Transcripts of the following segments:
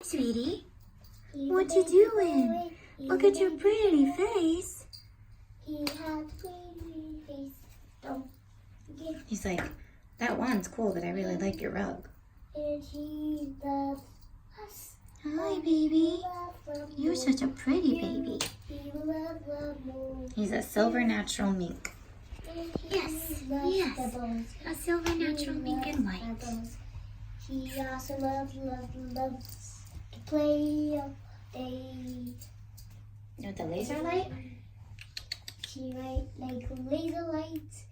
sweetie. What you doing? Look at your pretty face. He has pretty face. Don't get. He's like, that one's cool, but I really like your rug. And he loves us. Hi, baby. You're such a pretty baby. He loves more. He's a silver natural mink. Yes, yes. A silver natural mink and white. He also loves to play all day. You know what the laser light? She might like laser lights.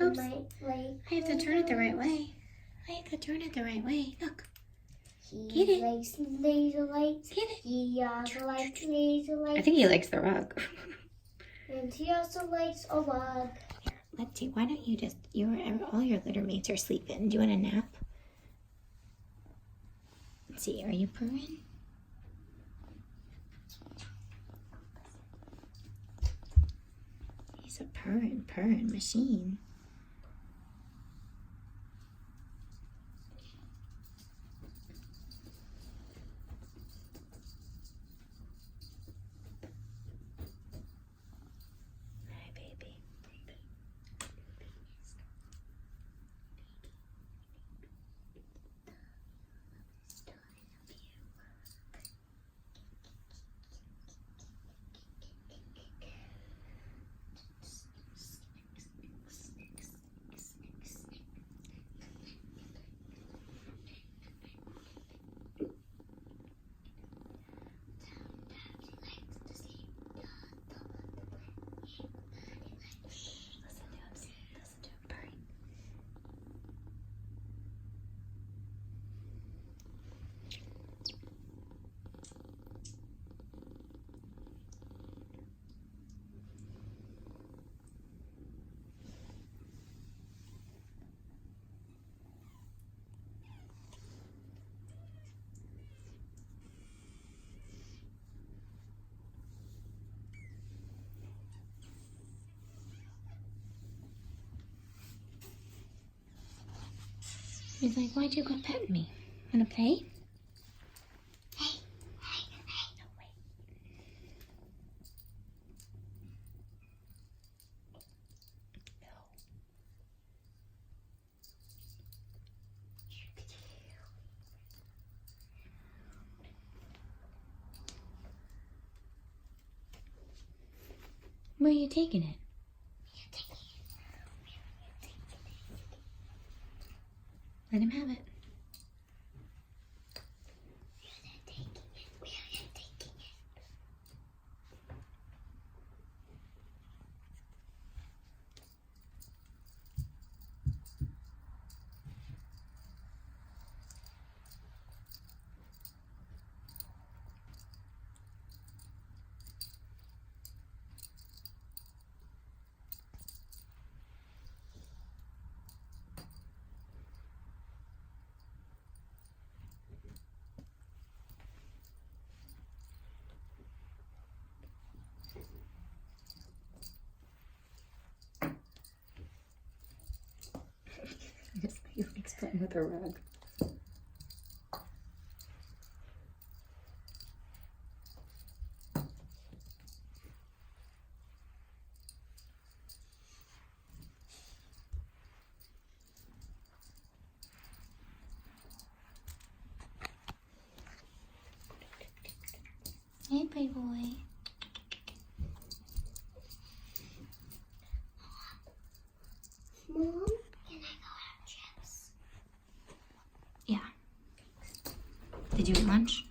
Oops. Might like. I have to turn it the right way. Look. He Get it. likes laser lights. Get it. He also likes laser lights. I think he likes the rug. And he also likes a rug. Here, let's see. Why don't you just, all your litter mates are sleeping. Do you want a nap? Let's see. Are you purring? He's a purring machine. Hi, baby. Listen to him purring. He's like, why'd you go pet me? Wanna play? Hey. No, wait. No. Where are you taking it? Let him have it. He likes playing with a rug. Hey, big boy. Mom, can I go have chips? Yeah. Did you eat lunch?